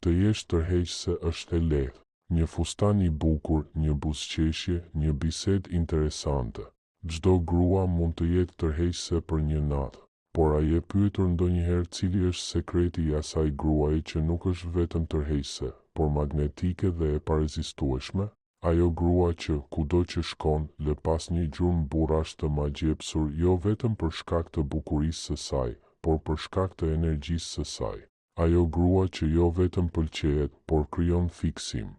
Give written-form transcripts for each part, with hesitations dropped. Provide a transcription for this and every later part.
Të jesh tërheqëse është e lehtë. Një fustan i bukur, një buzëqeshje, një bisedë interesante. Çdo grua mund të jetë tërheqëse për një natë. Por a je pyetur ndonjëherë cili është sekreti i asaj gruaje që nuk është vetëm tërheqëse, por magnetike dhe e parezistueshme? Ajo grua që, kudo që shkon, lë pas një gjurmë burrash të magjepsur jo vetëm për shkak të bukurisë së saj, por për shkak të energjisë së saj. Ajo grua që jo vetëm pëlqejet, por krijon fiksim.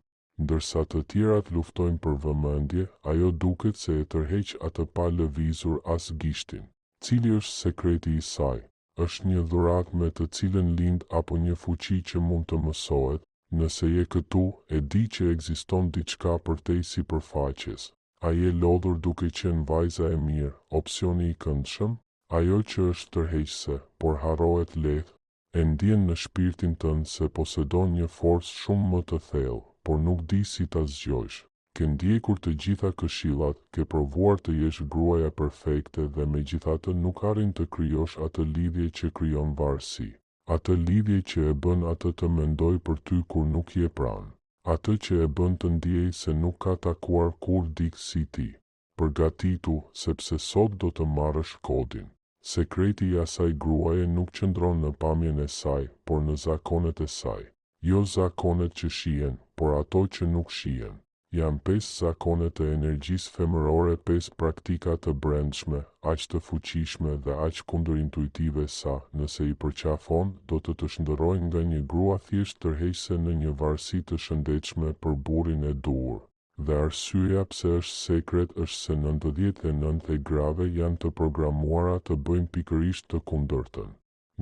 Ndërsa të tjerat luftojnë për vëmendje, ajo duket se e tërheq atë pa lëvizur as gishtin. Cili është sekreti i saj? Është një dhuratë me të cilën lind apo një fuqi që mund të mësohet? Nëse je këtu, e di që ekziston diçka për te i sipërfaqes. A je lodhur duke qenë vajza e mirë, opsioni i këndshëm? Ajo që është tërheqëse, por harrohet lehtë, e ndjen në shpirtin tënd se posedon një forcë shumë më të thellë, por nuk di si ta zgjojsh. Ke ndjekur të gjitha këshillat, ke provuar të jesh gruaja perfekte dhe megjithatë nuk arrin të krijosh atë lidhje që krijon varësi. Atë lidhje që e bën atë të mendoj për ty kur nuk je pranë. Atë që e bën të ndjej se nuk ka takuar kur dikë si ti. Përgatitu, sepse sot do të marrësh kodin. Sekreti i asaj gruaje nuk qëndron në pamjen e saj, por në zakonet e saj. Jo zakonet që shihen, por ato që nuk shihen. Janë 5 zakonet e energjisë femërore, 5 praktika të brendshme, aq të fuqishme dhe aq kundërintuitive sa, nëse i përqafon, do të shndërrojnë nga një grua thjesht tërheqëse në një varësi të shëndetshme për burrin e duhur. Dhe arsyeja pse është sekret është se 99% e grave janë të programuara të bëjnë pikërisht të kundërtën.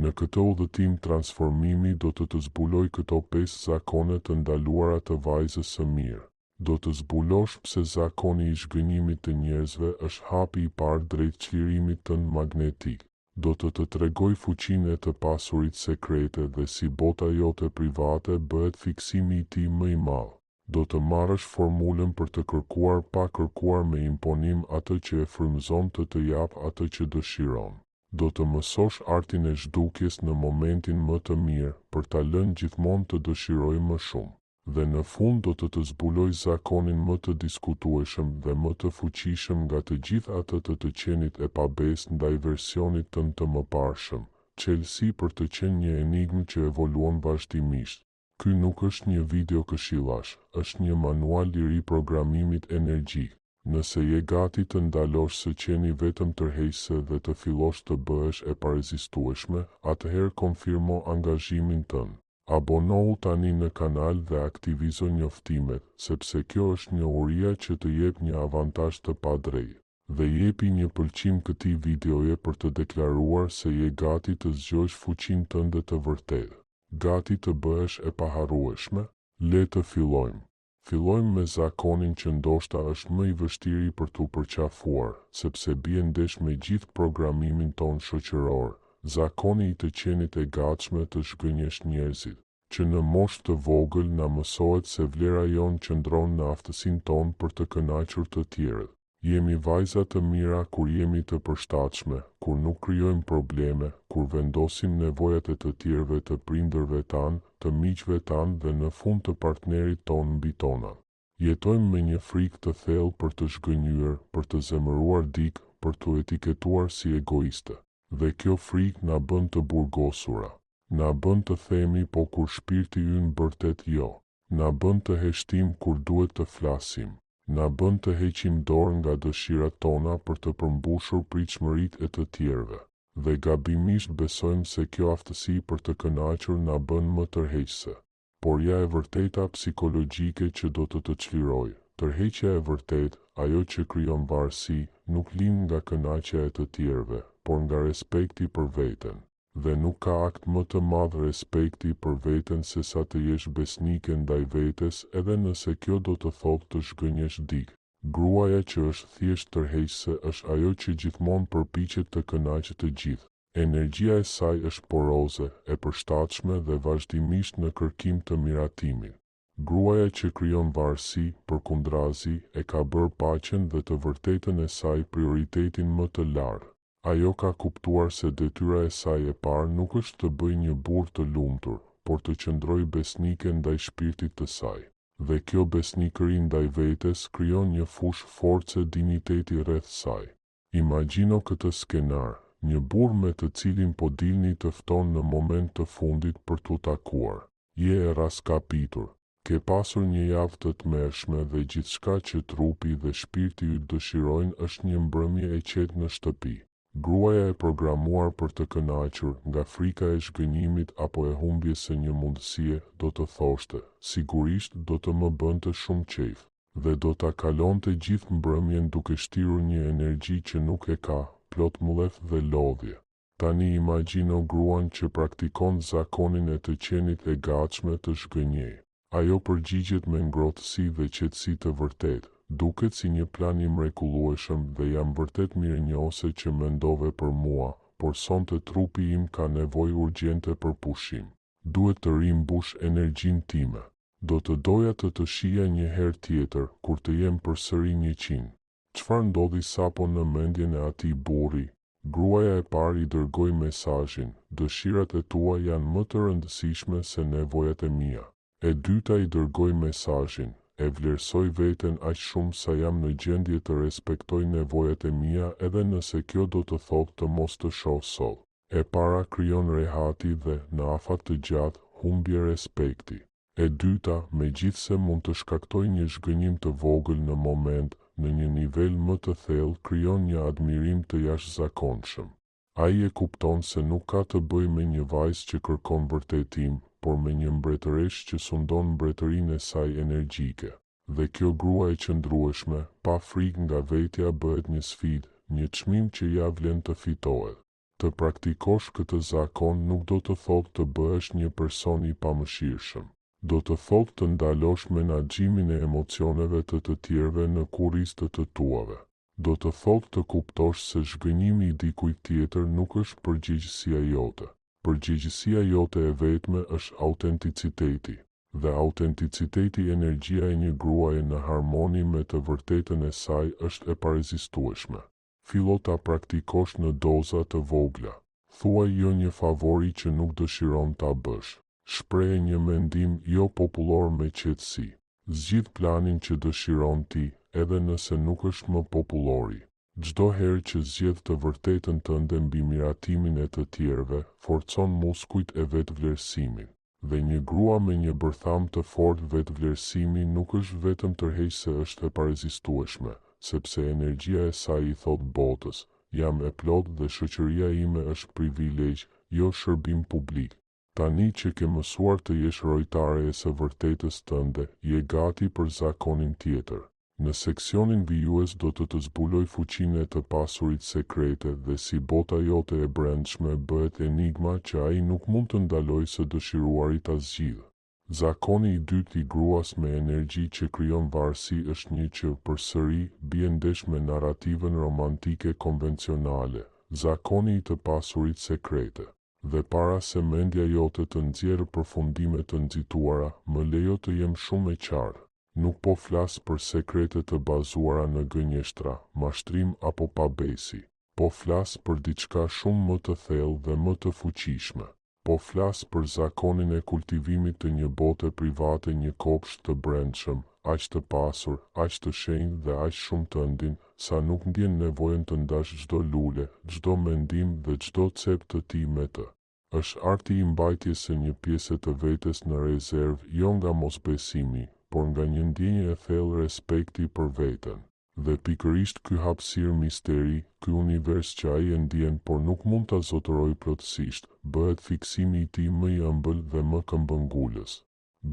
Në këtë udhëtim transformimi do të zbuloj këto 5 zakone të ndaluara të vajzës së mirë. Do të zbulosh pse zakoni i zhgënjimit të njerëzve është hapi i parë drejt çlirimit tënd magnetik. Do të tregoj fuqinë e të pasurit sekrete dhe si bota jote private bëhet fiksimi i tij më i madh. Do të marrësh formulën për të kërkuar pa kërkuar me imponim atë që e frymëzon të jap atë që dëshiron. Do të mësosh artin e zhdukjes në momentin më të mirë për ta lënë gjithmonë të dëshiroj më shumë. Dhe në fund do të zbuloj zakonin më të diskutueshëm dhe më të fuqishëm nga të gjithë ato të qenit e pabesë ndaj versionit tënd të mëparshëm, çelësi për të qenë një enigmë që evoluon vazhdimisht. Ky nuk është një video këshillash, është një manual i riprogramimit energjik. Nëse je gati të ndalosh së qeni vetëm tërheqëse dhe të fillosh të bëhesh e parezistueshme, atëherë konfirmo angazhimin tënd. Abonohu tani në kanal dhe aktivizo njoftimet, sepse kjo është një uria që të jep një avantazh të padrejtë. Dhe jepi një pëlqim këtij videoje për të deklaruar se je gati të zgjosh fuqinë tënde të vërtetë. Gati të bëhesh e paharrueshme? Le të fillojmë. Fillojmë me zakonin që ndoshta është më i vështiri për t'u përqafuar, sepse bie ndesh me gjithë programimin ton shoqëror. Zakoni i të qenit e gatshme të zhgënjesh njerëzit, që në moshë të vogël na mësohet se vlera jon qëndron në aftësinë tonë për të kënaqur të tjerët. Jemi vajza të mira kur jemi të përshtatshme, kur nuk krijojmë probleme, kur vendosim nevojat e të tjerëve, të prindërve tanë, të miqve tanë dhe në fund të partnerit tonë mbi tona. Jetojmë me një frikë të thellë për të zhgënjur, për të zemëruar dikë, për të etiketuar si egoiste. Dhe kjo frikë na bën të burgosura. Na bën të themi po kur shpirti ynë bërtet jo. Na bën të heshtim kur duhet të flasim. Na bën të heqim dorë nga dëshirat tona për të përmbushur pritshmëritë e të tjerëve. Dhe gabimisht besojmë se kjo aftësi për të kënaqur na bën më tërheqëse. Por ja e vërteta psikologjike që do të çliroj. Tërheqja e vërtetë, ajo që krijon varësi, nuk lind nga kënaqja e të tjerëve, por nga respekti për veten. Dhe nuk ka akt më të madh respekti për veten se sa të jesh besnike ndaj vetes, edhe nëse kjo do të thotë të zhgënjesh dikë. Gruaja që është thjesht tërheqëse është ajo që gjithmonë përpiqet të kënaqë të gjithë. Energjia e saj është poroze, e përshtatshme dhe vazhdimisht në kërkim të miratimit. Gruaja që krijon varësi, përkundrazi, e ka bërë paqen dhe të vërtetën e saj prioritetin më të lartë. Ajo ka kuptuar se detyra e saj e parë nuk është të bëjë një burr të lumtur, por të qëndroj besnike ndaj shpirtit të saj. Dhe kjo besnikëri ndaj vetes krijon një fushë force dinjiteti rreth saj. Imagjino këtë skenar, një burr me të cilin po dilni të fton në moment të fundit për t'u takuar. Je e raskapitur, ke pasur një javë të tmerrshme dhe gjithçka që trupi dhe shpirti yt dëshirojnë është një mbrëmje e qetë në shtëpi. Gruaja e programuar për të kënaqur nga frika e zhgënjimit apo e humbjes së një mundësie do të thoshte, sigurisht do të më bënte shumë qejf, dhe do ta kalonte gjithë mbrëmjen duke shtirur një energji që nuk e ka, plot mlleth dhe lodhje. Tani imagjino gruan që praktikon zakonin e të qenit e gatshme të zhgënjej. Ajo përgjigjet me ngrohtësi dhe qetësi të vërtetë. Duket si një plan i mrekullueshëm dhe jam vërtet mirënjohëse që mendove për mua, por sonte trupi im ka nevojë urgjente për pushim. Duhet të rimbush energjinë time. Do të doja të shija një herë tjetër kur të jem përsëri 100. Çfarë ndodhi sapo në mendjen e atij burri? Gruaja e parë i dërgoi mesazhin: dëshirat e tua janë më të rëndësishme se nevojat e mia. E dyta i dërgoi mesazhin: e vlerësoj veten aq shumë sa jam në gjendje të respektoj nevojat e mia edhe nëse kjo do të thotë të mos të shoh sot. E para krijon rehati dhe, në afat të gjatë, humbje respekti. E dyta, megjithse mund të shkaktoj një zhgënjim të vogël në moment, në një nivel më të thellë krijon një admirim të jashtëzakonshëm. Ai e kupton se nuk ka të bëjë me një vajzë që kërkon vërtetim, por me një mbretëresh që sundon mbretërinë e saj energjike. Dhe kjo grua e qëndrueshme, pa frikë nga vetja bëhet një sfidë, një çmim që ja vlen të fitohet. Të praktikosh këtë zakon nuk do të thotë të bëhesh një person i pamëshirshëm. Do të thotë të ndalosh menaxhimin e emocioneve të tjerëve në kurrizë të tuave. Do të thotë të kuptosh se zhgënjimi i dikujt tjetër nuk është përgjegjësia jote. Përgjegjësia jote e vetme është autenticiteti, dhe autenticiteti energjia e një gruaje në harmoni me të vërtetën e saj është e parezistueshme. Fillo ta praktikosh në doza të vogla. Thuaj jo një favori që nuk dëshiron ta bësh. Shprehe një mendim jo popullor me qetësi. Zgjidh planin që dëshiron ti, edhe nëse nuk është më popullori. Çdo herë që zgjedh të vërtetën tënde mbi miratimin e të tjerëve, forcon muskujt e vetvlerësimit. Dhe një grua me një bërtham të fortë vetvlerësimi nuk është vetëm tërheqëse, është e parezistueshme, sepse energjia e saj i thot botës: jam e plot dhe shoqëria ime është privilegj, jo shërbim publik. Tani që ke mësuar të jesh rojtare e së vërtetës tënde, je gati për zakonin tjetër. Në seksionin vijues do të zbuloj fuqinë e të pasurit sekrete dhe si bota jote e brendshme bëhet enigma që ai nuk mund të ndalojë së dëshiruari ta zgjidhë. Zakoni i dytë i gruas me energji që krijon varësi është një që përsëri bie ndesh me narrativën romantike konvencionale, zakoni i të pasurit sekrete. Dhe para se mendja jote të nxjerrë përfundime të nxituara, më lejo të jem shumë e qartë. Nuk po flas për sekrete të bazuara në gënjeshtra, mashtrim apo pabesi. Po flas për diçka shumë më të thellë dhe më të fuqishme. Po flas për zakonin e kultivimit të një bote private, një kopsht të brendshëm, aq të pasur, aq të shenjtë dhe aq shumë të ndin, sa nuk ndjen nevojën të ndash çdo lule, çdo mendim dhe çdo cep të tij me të. Është arti i mbajtjes së një pjese të vetes në rezervë, jo nga mosbesimi, por nga një ndjenje e thellë respekti për veten. Dhe pikërisht ky hapësirë misteri, ky univers që ai e ndjen por nuk mund ta zotërojë plotësisht, bëhet fiksimi i tij më i ëmbël dhe më këmbëngulës.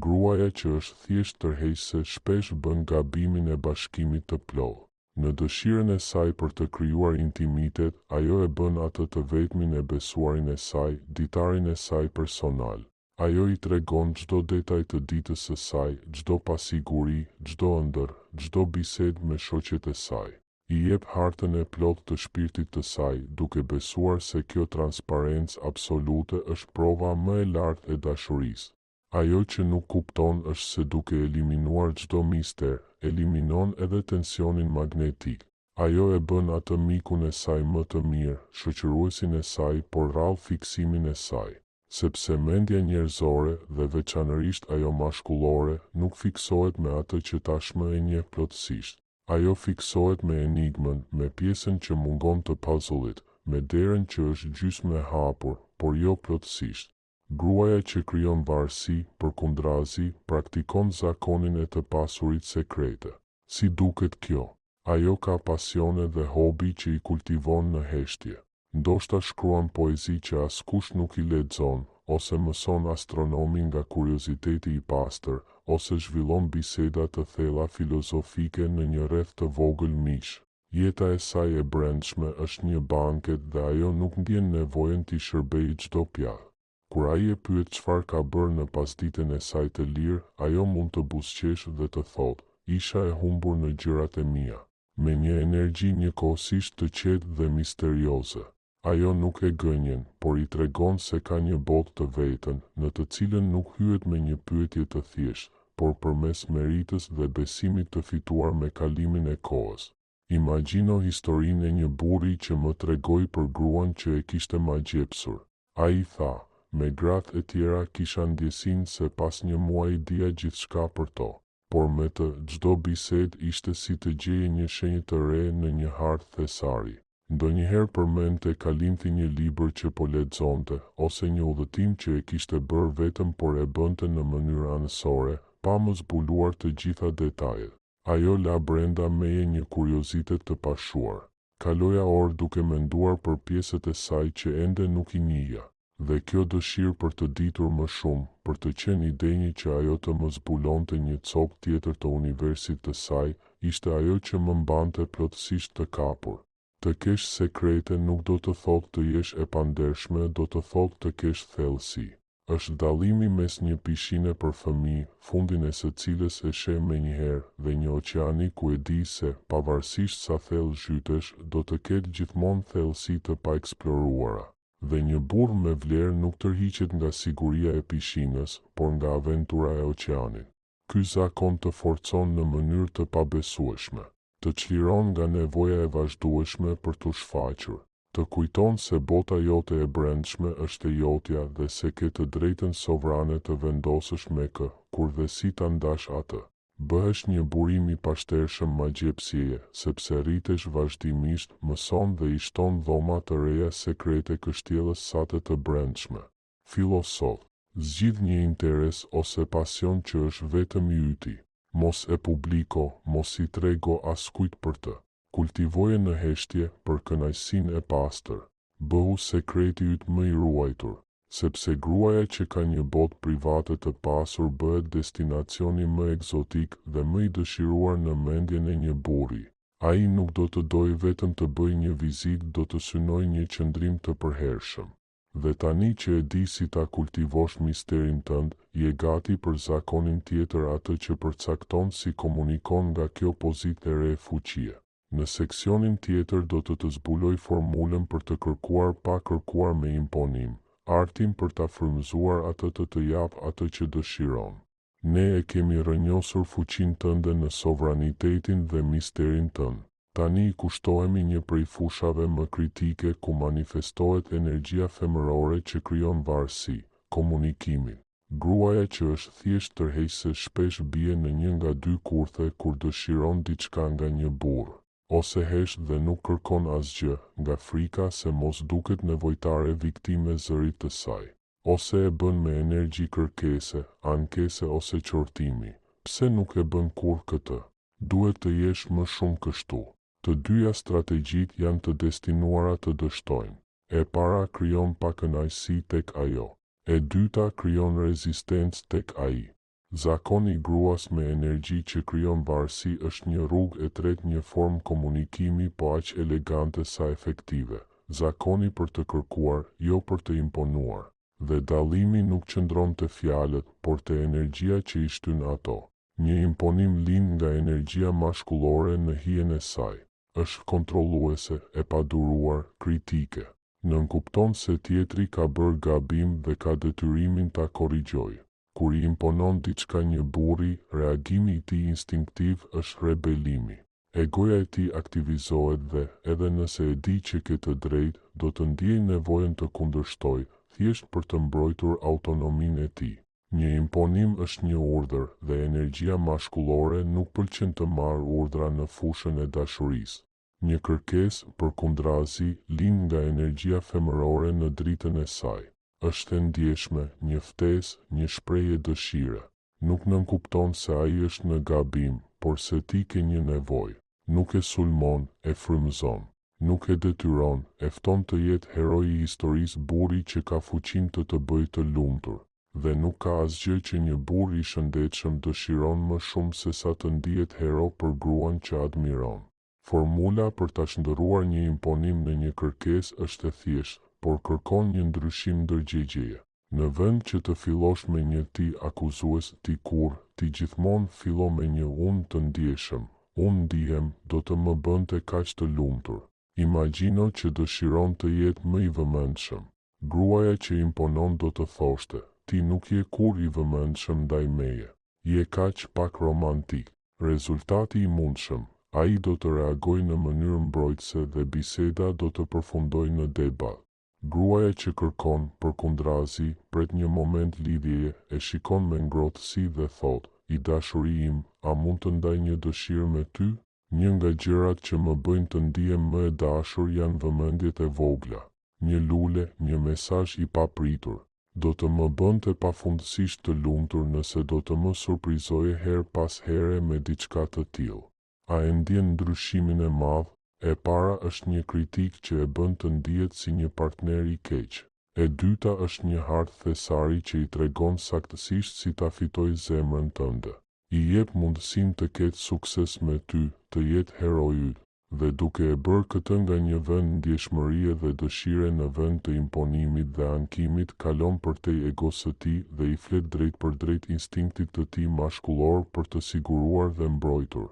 Gruaja që është thjesht tërheqëse shpesh bën gabimin e bashkimit të plotë. Në dëshirën e saj për të krijuar intimitet, ajo e bën atë të vetmin e besuarin e saj, ditarin e saj personal. Ajo i tregon çdo detaj të ditës së saj, çdo pasiguri, çdo ëndër, çdo bisedë me shoqet e saj. I jep hartën e plotë të shpirtit të saj, duke besuar se kjo transparencë absolute është prova më e lartë e dashurisë. Ajo që nuk kupton është se duke eliminuar çdo mister, eliminon edhe tensionin magnetik. Ajo e bën atë mikun e saj më të mirë, shoqëruesin e saj, por rrallë fiksimin e saj. sepse mendja njerëzore dhe veçanërisht ajo mashkullore nuk fiksohet me atë që tashmë e njeh plotësisht. Ajo fiksohet me enigmën, me pjesën që mungon të puzzle-it, me derën që është gjysmë e hapur, por jo plotësisht. Gruaja që krijon varësi, përkundrazi, praktikon zakonin e të pasurit sekrete. Si duket kjo? Ajo ka pasione dhe hobi që i kultivon në heshtje. Ndoshta shkruan poezi që askush nuk i lexon, ose mëson astronomi nga kurioziteti i pastër, ose zhvillon biseda të thella filozofike në një rreth të vogël mish. Jeta e saj e brendshme është një banket dhe ajo nuk ndjen nevojën t'i shërbejë çdo pjatë. Kur ai e pyet çfarë ka bërë në pasditën e saj të lirë, ajo mund të buzëqesh dhe të thotë: "Isha e humbur në gjërat e mia", me një energji njëkohësisht të qetë dhe misterioze. Ajo nuk e gënjen, por i tregon se ka një botë të vetën, në të cilën nuk hyet me një pyetje të thjeshtë, por përmes meritës dhe besimit të fituar me kalimin e kohës. Imagjino historinë e një burri që më tregoi për gruan që e kishte magjepsur. Ai tha: "Me gratë e tjera kisha ndjesinë se pas një muaji dija gjithçka për to, por me të, çdo bisedë ishte si të gjeje një shenjë të re në një hartë thesari." Ndonjëherë përmendte kalimti një libër që po lexonte, ose një udhëtim që e kishte bërë vetëm por e bënte në mënyrë anësore, pa më zbuluar të gjitha detajet. Ajo la brenda meje një kuriozitet të pashuar. Kaloja orë duke menduar për pjesët e saj që ende nuk i njihja, dhe kjo dëshirë për të ditur më shumë, për të qenë i denjë që ajo të më zbulonte një copë tjetër të universit të saj, ishte ajo që më mbante plotësisht të kapur. Të kesh sekrete nuk do të thotë të jesh e pandershme, do të thotë të kesh thellësi. Është dallimi mes një pishine për fëmijë, fundin e së cilës e sheh menjëherë, dhe një oqeani ku e di se, pavarësisht sa thellë zhytesh, do të ketë gjithmonë thellësi të paeksploruara. Dhe një burr me vlerë nuk tërhiqet nga siguria e pishinës, por nga aventura e oqeanit. Ky zakon të forcon në mënyrë të pabesueshme, të çliron nga nevoja e vazhdueshme për të shfaqur, të kujton se bota jote e brendshme është e jotja dhe se ke të drejtën sovrane të vendosësh me kë, kur dhe si ta ndash atë. Bëhesh një burim i pashtershëm magjepsieje, sepse rritesh vazhdimisht, mëson dhe i shton dhoma të reja sekrete kështjellës sate të brendshme. Filosof, zgjidh një interes ose pasion që është vetëm i yti. Mos e publiko, mos i trego askujt për të. Kultivoje në heshtje për kënaqësinë e pastër. Bëhu sekreti yt më i ruajtur, sepse gruaja që ka një botë private të pasur bëhet destinacioni më egzotik dhe më i dëshiruar në mendjen e një burri. Ai nuk do të dojë vetëm të bëjë një vizitë, do të synojë një qëndrim të përhershëm. Dhe tani që e di si ta kultivosh misterin tënd, je gati për zakonin tjetër, atë që përcakton si komunikon nga kjo pozitë e re fuqie. Në seksionin tjetër do të zbuloj formulën për të kërkuar pa kërkuar me imponim, artin për ta frymëzuar atë të jap atë që dëshiron. Ne e kemi rënjosur fuqinë tënde në sovranitetin dhe misterin tënd. Tani i kushtohemi një prej fushave më kritike ku manifestohet energjia femërore që krijon varësi, komunikimin. Gruaja që është thjesht tërheqëse shpesh bie në një nga dy kurthe kur dëshiron diçka nga një burr, ose hesht dhe nuk kërkon asgjë, nga frika se mos duket nevojtare viktime zërit të saj, ose e bën me energji kërkese, ankese ose qortimi. Pse nuk e bën kur këtë? Duhet të jesh më shumë kështu. Të dyja strategjit janë të destinuara të dështojnë. E para krijon pakënaqësi tek ajo. E dyta krijon rezistencë tek ai. Zakoni i gruas me energji që krijon varësi është një rrugë e tretë, një formë komunikimi po aq elegante sa efektive. Zakoni për të kërkuar, jo për të imponuar. Dhe dallimi nuk qëndron te fjalët, por te energjia që i shtyn ato. Një imponim lind nga energjia mashkullore në hijen e saj. Është kontrolluese, e paduruar, kritike. Nënkupton se tjetri ka bërë gabim dhe ka detyrimin ta korrigjojë. Kur i imponon diçka një burri, reagimi i tij instinktiv është rebelimi. Egoja e tij aktivizohet dhe, edhe nëse e di që ke të drejtë, do të ndjejë nevojën të kundërshtojë, thjesht për të mbrojtur autonominë e tij. Një imponim është një urdhër dhe energjia mashkullore nuk pëlqen të marrë urdhra në fushën e dashurisë. Një kërkesë, përkundrazi, lind nga energjia femërore në dritën e saj. Është e ndjeshme, një ftesë, një shprehje dëshire. Nuk nënkupton se ai është në gabim, por se ti ke një nevojë. Nuk e sulmon, e frymëzon. Nuk e detyron, e fton të jetë heroi i historisë burri që ka fuqinë të bëjë të lumtur. Dhe nuk ka asgjë që një burr i shëndetshëm dëshiron më shumë se sa të ndihet hero për gruan që admiron. Formula për ta shndërruar një imponim në një kërkesë është e thjeshtë, por kërkon një ndryshim ndërgjegjeje. Në vend që të fillosh me një ti akuzues, ti kurrë, ti gjithmonë fillo me një unë të ndjeshëm. Unë ndihem, do të më bënte kaq të lumtur. Imagjino që dëshiron të jetë më i vëmendshëm. Gruaja që imponon do të thoshte, ti nuk je kur i vëmendshëm ndaj meje. Je kaq pak romantik. Rezultati i mundshëm, ai do të reagojë në mënyrë mbrojtëse dhe biseda do të përfundojë në debat. Gruaja që kërkon, përkundrazi, pret një moment lidhjeje, e shikon me ngrohtësi dhe thot, i dashuri im, a mund të ndaj një dëshirë me ty? Një nga gjërat që më bëjnë të ndihem më e dashur janë vëmendjet e vogla. Një lule, një mesazh i papritur. Do të më bënte pafundësisht të lumtur nëse do të më surprizoje her pas here me diçka të tillë. A e ndjen ndryshimin e madh? E para është një kritik që e bën të ndihet si një partner i keq. E dyta është një hartë thesari që i tregon saktësisht si ta fitoj zemrën tënde. I jep mundësinë të ketë sukses me ty, të jetë heroi yt, dhe duke e bërë këtë nga një vend ndjeshmërie dhe dëshire në vend të imponimit dhe ankimit, kalon përtej egos së tij dhe i flet drejt për drejt instinktit të tij mashkullor për të siguruar dhe mbrojtur.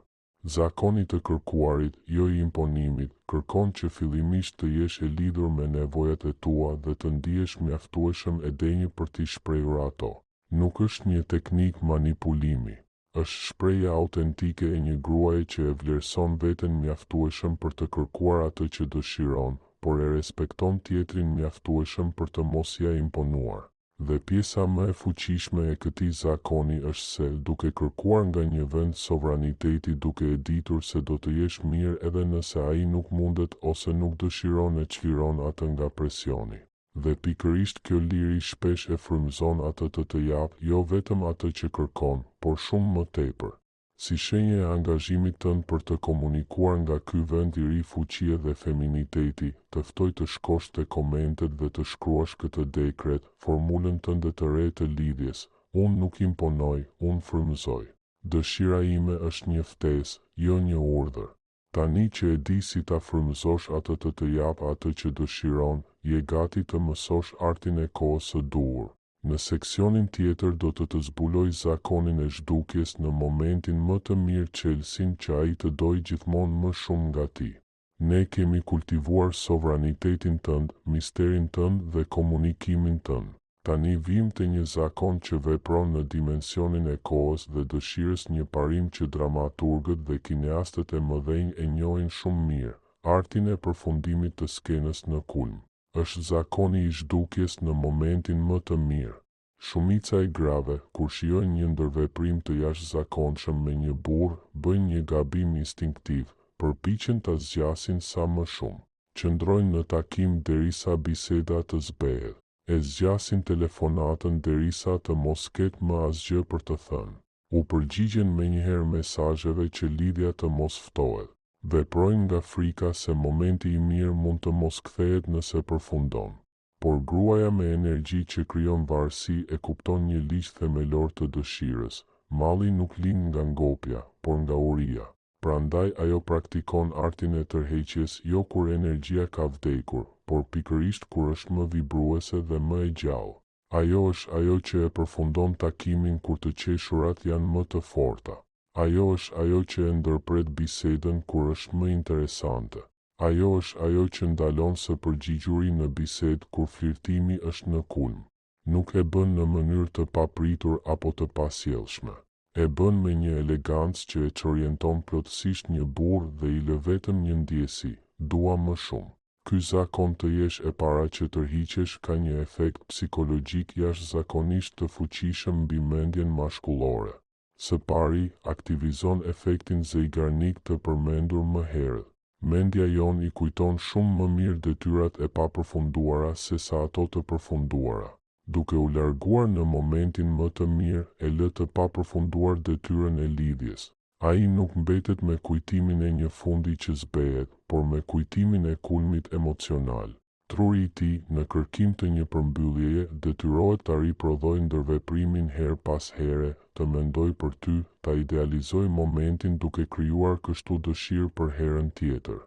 Zakoni të kërkuarit, jo i imponimit, kërkon që fillimisht të jesh e lidhur me nevojat e tua dhe të ndihesh mjaftueshëm e denjë për t'i shprehur ato. Nuk është një teknik manipulimi. Është shprehja autentike e një gruaje që e vlerëson veten mjaftueshëm për të kërkuar atë që dëshiron, por e respekton tjetrin mjaftueshëm për të mos ia imponuar. Dhe pjesa më e fuqishme e këtij zakoni është se, duke kërkuar nga një vend sovraniteti, duke e ditur se do të jesh mirë edhe nëse ai nuk mundet ose nuk dëshiron, e çliron atë nga presioni. Dhe pikërisht kjo liri shpesh e frymëzon atë të jap, jo vetëm atë që kërkon, por shumë më tepër. Si shenjë e angazhimit tënd për të komunikuar nga ky vend i ri fuqie dhe feminiteti, të ftoj të shkosh te komentet dhe të shkruash këtë dekret, formulën tënde të re të lidhjes. Unë nuk imponoj, unë frymëzoj. Dëshira ime është një ftesë, jo një urdhër. Tani që e di si ta frymëzosh atë të jap atë që dëshiron, je gati të mësosh artin e kohës së duhur. Në seksionin tjetër do të zbuloj zakonin e zhdukjes në momentin më të mirë çelësin që ai të dojë gjithmonë më shumë nga ti. Ne kemi kultivuar sovranitetin tënd, misterin tënd dhe komunikimin tënd. Tani vim te një zakon që vepron në dimensionin e kohës dhe dëshirës, një parim që dramaturgët dhe kineastët e mëdhenj e njohin shumë mirë, artin e përfundimit të skenës në kulm. Është zakoni i zhdukjes në momentin më të mirë. Shumica e grave, kur shijojnë një ndërveprim të jashtëzakonshëm me një burr, bëjnë një gabim instinktiv, përpiqen ta zgjasin sa më shumë. Qëndrojnë në takim derisa biseda të zbehet. E zgjasin telefonatën derisa të mos ketë më asgjë për të thënë. U përgjigjen menjëherë mesazheve që lidhja të mos ftohet. Veprojnë nga frika se momenti i mirë mund të mos kthehet nëse përfundon. Por gruaja me energji që krijon varësi e kupton një ligj themelor të dëshirës. Malli nuk lind nga ngopja, por nga uria. Prandaj ajo praktikon artin e tërheqjes jo kur energjia ka vdekur, por pikërisht kur është më vibruese dhe më e gjallë. Ajo është ajo që e përfundon takimin kur të qeshurat janë më të forta. Ajo është ajo që e ndërpret bisedën kur është më interesante. Ajo është ajo që ndalon së përgjigjuri në bisedë kur flirtimi është në kulm. Nuk e bën në mënyrë të papritur apo të pasjellshme. E bën me një elegancë që e çorienton plotësisht një burr dhe i lë vetëm një ndjesi: dua më shumë. Ky zakon të jesh e para që tërhiqesh ka një efekt psikologjik jashtëzakonisht të fuqishëm mbi mendjen mashkullore. Së pari, aktivizon efektin zeigarnik të përmendur më herët. Mendja jon i kujton shumë më mirë detyrat e papërfunduara se sa ato të përfunduara. Duke u larguar në momentin më të mirë, e lë të papërfunduar detyrën e lidhjes. Ai nuk mbetet me kujtimin e një fundi që zbehet, por me kujtimin e kulmit emocional. Truri i tij, në kërkim të një përmbylljeje, detyrohet ta riprodhojë ndërveprimin her pas here, të mendoj për ty, ta idealizoj momentin duke krijuar kështu dëshirë për herën tjetër.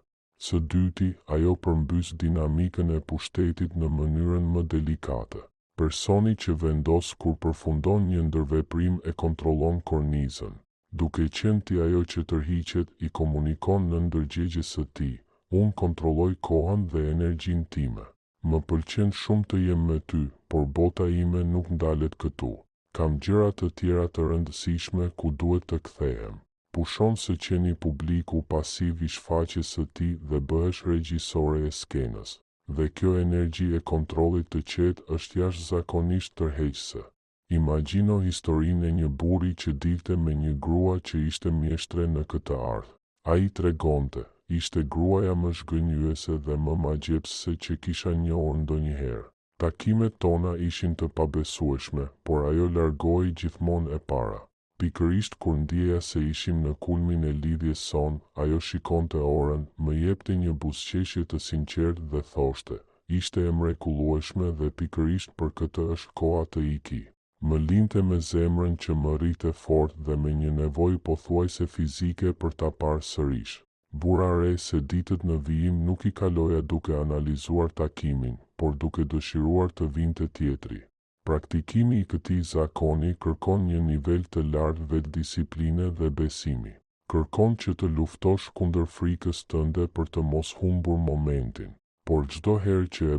Së dyti, ajo përmbys dinamikën e pushtetit në mënyrën më delikate. Personi që vendos kur përfundon një ndërveprim e kontrollon kornizën. Duke qenë ti ajo që tërhiqet, i komunikon në ndërgjegjes së tij: unë kontrolloj kohën dhe energjinë time. Më pëlqen shumë të jem me ty, por bota ime nuk ndalet këtu. Kam gjëra të tjera të rëndësishme ku duhet të kthehem. Pushon se qeni publiku pasiv i shfaqjes së tij dhe bëhesh regjisore e skenës. Dhe kjo energji e kontrollit të qetë është jashtëzakonisht tërheqëse. Imagjino historinë e një burri që dilte me një grua që ishte mjeshtre në këtë ardh. Ai tregonte: ishte gruaja më zhgënjyese dhe më magjepsëse që kisha njohur ndonjëherë. Takimet tona ishin të pabesueshme, por ajo largohej gjithmonë e para. Pikërisht kur ndjeja se ishim në kulmin e lidhjes son, ajo shikonte orën, më jepte një buzëqeshje të sinqertë dhe thoshte: ishte e mrekullueshme dhe pikërisht për këtë është koha të iki. Më linte me zemrën që më rrite fort dhe me një nevojë pothuajse fizike për ta parë sërish. Burra re se ditët në vijim nuk i kaloja duke analizuar takimin, por duke dëshiruar të vinte tjetri. Praktikimi i këtij zakoni kërkon një nivel të lartë vetdisipline dhe besimi. Kërkon që të luftosh kundër frikës tënde për të mos humbur momentin. Por çdo herë që e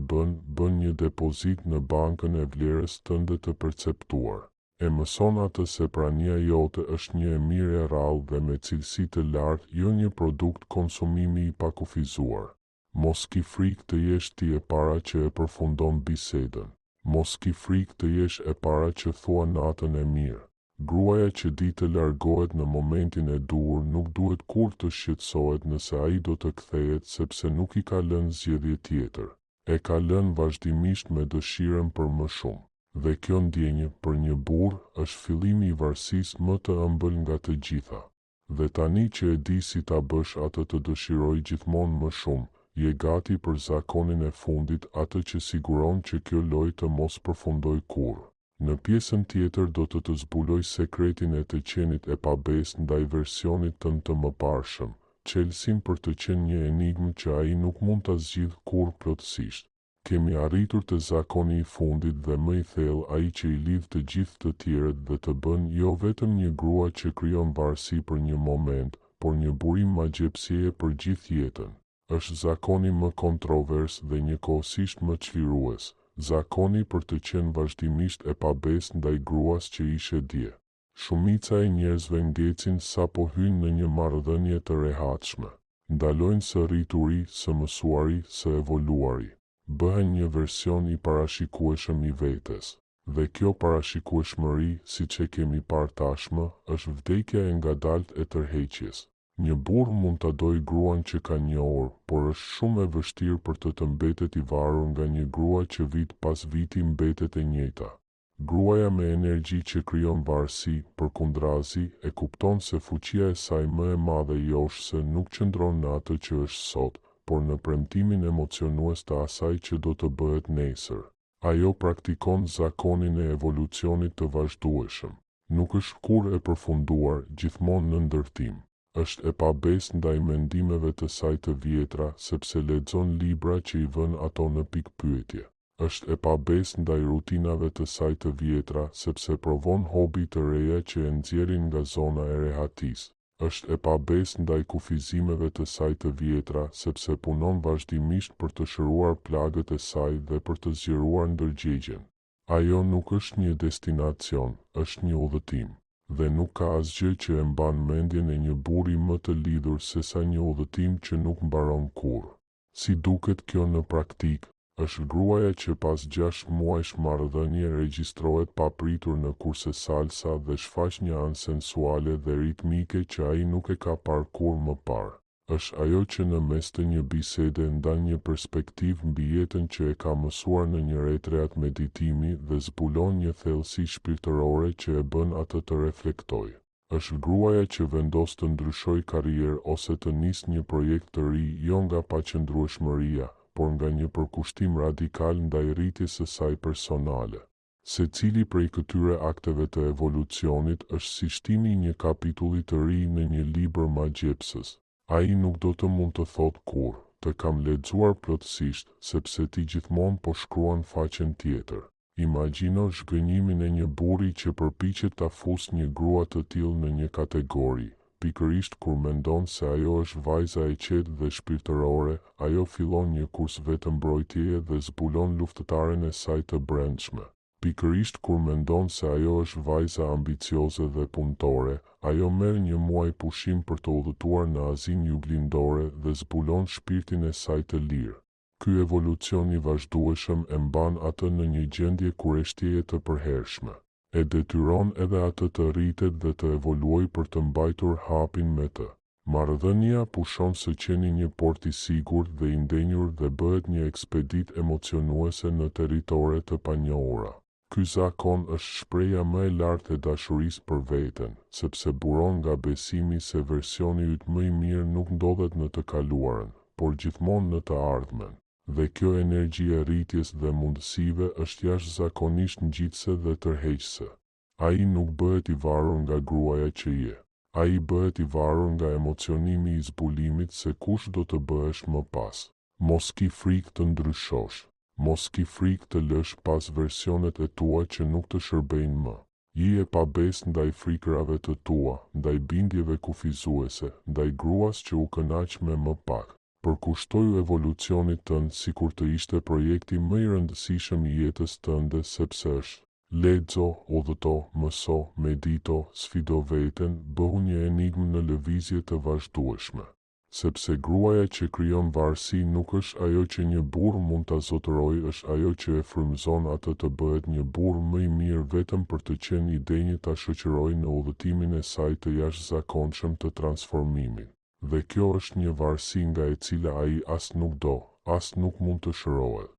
bën një depozit në bankën e vlerës tënde të perceptuar. E mëson atë se prania jote është një e mirë e rrallë dhe me cilësi të lartë, jo një produkt konsumimi i pakufizuar. Mos ki frikë të jesh ti e para që e përfundon bisedën. Mos ki frikë të jesh e para që thua natën e mirë. Gruaja që di të largohet në momentin e duhur nuk duhet kur të shqetësohet nëse ai do të kthehet, sepse nuk i ka lënë zgjedhje tjetër. E ka lënë vazhdimisht me dëshirën për më shumë. Dhe kjo ndjenjë për një burr është fillimi i varësisë më të ëmbël nga të gjitha. Dhe tani që e di si ta bësh atë të dëshiroj gjithmonë më shumë, je gati për zakonin e fundit, atë që siguron që kjo lojë të mos përfundoj kurrë. Në pjesën tjetër do të zbuloj sekretin e të qenit e pabesë ndaj versionit tënd të mëparshëm, çelësin për të qenë një enigmë që ai nuk mund ta zgjidhë kurrë plotësisht. Kemi arritur te zakoni i fundit dhe më i thellë, ai që i lidh të gjithë të tjerët dhe të bën jo vetëm një grua që krijon varësi për një moment, por një burim magjepsieje për gjithë jetën. Është zakoni më kontrovers dhe njëkohësisht më çlirues. Zakoni për të qenë vazhdimisht e pabesë ndaj gruas që ishe dje. Shumica e njerëzve ngecin sa po hynë në një marrëdhënie të rehatshme. Ndalojnë së rrituri, së mësuari, së evoluari. Bëhen një version i parashikueshëm i vetes. Dhe kjo parashikueshmëri, siç e kemi parë tashmë, është vdekja e ngadaltë e tërheqjes. Një burr mund ta dojë gruan që ka njohur, por është shumë e vështirë për të mbetet i varur nga një grua që vit pas viti mbetet e njëjta. Gruaja me energji që krijon varësi, përkundrazi, e kupton se fuqia e saj më e madhe joshse nuk qëndron në atë që është sot, por në premtimin emocionues të asaj që do të bëhet nesër. Ajo praktikon zakonin e evolucionit të vazhdueshëm. Nuk është kurrë e përfunduar, gjithmonë në ndërtim. Është e pabesë ndaj mendimeve të saj të vjetra, sepse lexon libra që i vën ato në pikpyetje. Është e pabesë ndaj rutinave të saj të vjetra, sepse provon hobi të reja që e nxjerrin nga zona e rehatisë. Është e pabesë ndaj kufizimeve të saj të vjetra, sepse punon vazhdimisht për të shëruar plagët e saj dhe për të zgjeruar ndërgjegjen. Ajo nuk është një destinacion, është një udhëtim. Dhe nuk ka asgjë që e mban mendjen e një burri më të lidhur se sa një udhëtim që nuk mbaron kurrë. Si duket kjo në praktik, është gruaja që pas 6 muajsh marrëdhënie regjistrohet papritur në kurse salsa dhe shfaq një anë sensuale dhe ritmike që ai nuk e ka parë kur më parë. Është ajo që në mes të një bisede ndan një perspektivë mbi jetën që e ka mësuar në një retreat meditimi dhe zbulon një thellësi shpirtërore që e bën atë të reflektojë. Është gruaja që vendos të ndryshojë karrierë ose të nisë një projekt të ri jo nga paqëndrueshmëria, por nga një përkushtim radikal ndaj rritjes së saj personale. Secili prej këtyre akteve të evolucionit është si shtimi i një kapitulli të ri në një libër magjepsës. Ai nuk do të mund të thotë kur, të kam lexuar plotësisht, sepse ti gjithmonë po shkruan faqen tjetër. Imagjino zhgënjimin e një burri që përpiqet ta fusë një grua të tillë në një kategori. Pikërisht kur mendon se ajo është vajza e qetë dhe shpirtërore, ajo fillon një kurs vetëmbrojtjeje dhe zbulon luftëtaren e saj të brendshme. Pikërisht kur mendon se ajo është vajza ambicioze dhe punëtore, ajo merr një muaj pushim për të udhëtuar në Azinë Juglindore dhe zbulon shpirtin e saj të lirë. Ky evolucion i vazhdueshëm e mban atë në një gjendje kurreshtieje të përhershme. E detyron edhe atë të rritet dhe të evoluojë për të mbajtur hapin me të. Marrëdhënia pushon së qeni një port i sigurt dhe i ndenjur dhe bëhet një ekspeditë emocionuese në territore të panjohura. Ky zakon është shpreha më e lartë e dashurisë për veten, sepse buron nga besimi se versioni yt më i mirë nuk ndodhet në të kaluarën, por gjithmonë në të ardhmen. Dhe kjo energji e rritjes dhe mundësive është jashtëzakonisht ngjitëse dhe tërheqëse. Ai nuk bëhet i varur nga gruaja që je. Ai bëhet i varur nga emocionimi i zbulimit se kush do të bëhesh më pas. Mos ki frikë të ndryshosh. Mos ki frikë të lësh pas versionet e tua që nuk të shërbejnë më. Je e pabes ndaj frikrave të tua, ndaj bindjeve kufizuese, ndaj gruas që u kënaq me më pak. Përkushtoju evolucionit tënd sikur të ishte projekti më i rëndësishëm i jetës tënde sepse është. Lexo, udhëto, mëso, medito, sfido veten, bëhu një enigmë në lëvizje të vazhdueshme. Sepse gruaja që krijon varësi nuk është ajo që një burr mund ta zotërojë, është ajo që e frymëzon atë të bëhet një burr më i mirë vetëm për të qenë i denjë ta shoqërojë në udhëtimin e saj të jashtëzakonshëm të transformimit. Dhe kjo është një varësi nga e cila ai as nuk do, as nuk mund të shërohet.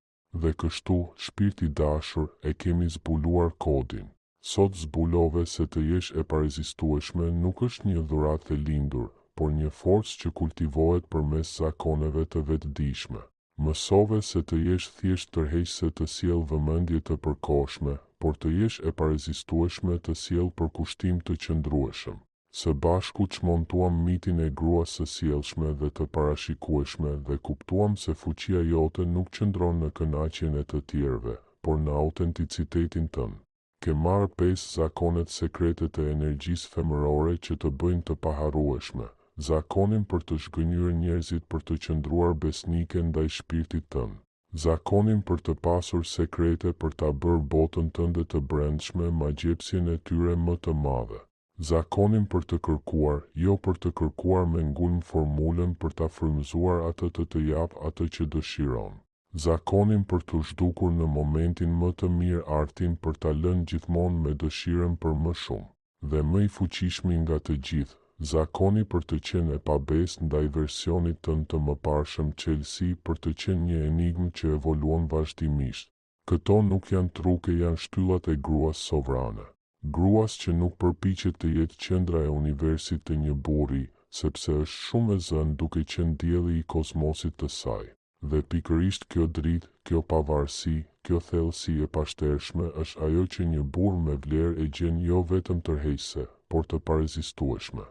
Dhe kështu, shpirti dashur, e kemi zbuluar kodin. Sot zbulove se të jesh e parezistueshme nuk është një dhuratë e lindur, por një forcë që kultivohet përmes zakoneve të vetëdijshme. Mësove se të jesh thjesht tërheqëse të sjell vëmendje të përkohshme, por të jesh e parezistueshme të sjell përkushtim të qëndrueshëm. Së bashku çmontuam mitin e gruas së sjellshme dhe të parashikueshme dhe kuptuam se fuqia jote nuk qëndron në kënaqjen e të tjerëve, por në autenticitetin tënd. Ke marrë 5 zakonet sekrete të energjisë femërore që të bëjnë të paharrueshme. Zakonin për të zhgënjur njerëzit për të qëndruar besnike ndaj shpirtit tënd. Zakonin për të pasur sekrete për ta bërë botën tënde të brendshme magjepsjen e tyre më të madhe. Zakonin për të kërkuar, jo për të kërkuar me ngulm formulën për ta frymëzuar atë të jap atë që dëshiron. Zakonin për të zhdukur në momentin më të mirë artin për ta lënë gjithmonë me dëshirën për më shumë. Dhe më i fuqishmi nga të gjithë, zakoni për të qenë e pabes ndaj versionit tënd të mëparshëm çelësi për të qenë një enigmë që evoluon vazhdimisht. Këto nuk janë truke, janë shtyllat e gruas sovrane. Gruas që nuk përpiqet të jetë qendra e universit të një burri, sepse është shumë e zënë duke qenë dielli i kozmosit të saj. Dhe pikërisht kjo dritë, kjo pavarësi, kjo thellësi e pashtershme është ajo që një burr me vlerë e gjen jo vetëm tërheqëse, por të parezistueshme.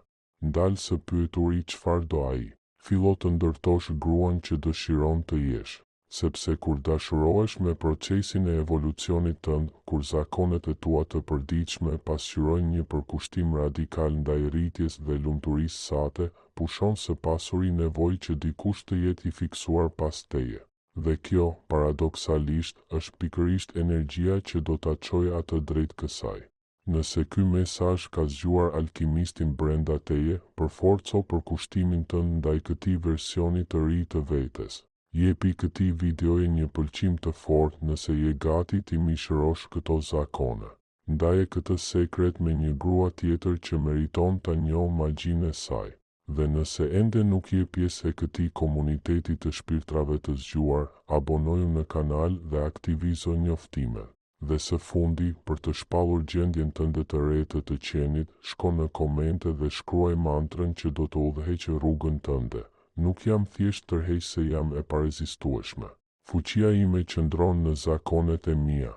Ndal së pyeturi çfarë do ai, fillo të ndërtosh gruan që dëshiron të jesh. Sepse kur dashurohesh me procesin e evolucionit tënd, kur zakonet e tua të përditshme pasqyrojnë një përkushtim radikal ndaj rritjes dhe lumturisë sate, pushon së pasuri nevojë që dikush të jetë i fiksuar pas teje. Dhe kjo, paradoksalisht, është pikërisht energjia që do ta çojë atë drejt kësaj. Nëse ky mesazh ka zgjuar alkimistin brenda teje, përforco përkushtimin tënd ndaj këtij versioni të ri të vetes. Jepi këtij videoje një pëlqim të fortë nëse je gati ti mishërosh këto zakone. Ndaje këtë sekret me një grua tjetër që meriton ta njohë magjinë e saj. Dhe nëse ende nuk je pjesë e këtij komuniteti të shpirtrave të zgjuar, abonoju në kanal dhe aktivizo njoftimet. Dhe së fundi, për të shpallur gjendjen tënde të re të qenit, shko në komente dhe shkruaj mantrën që do të udhëheqë rrugën tënde. Nuk jam thjesht tërheqëse, jam e parezistueshme. Fuqia ime qëndron në zakonet e mia.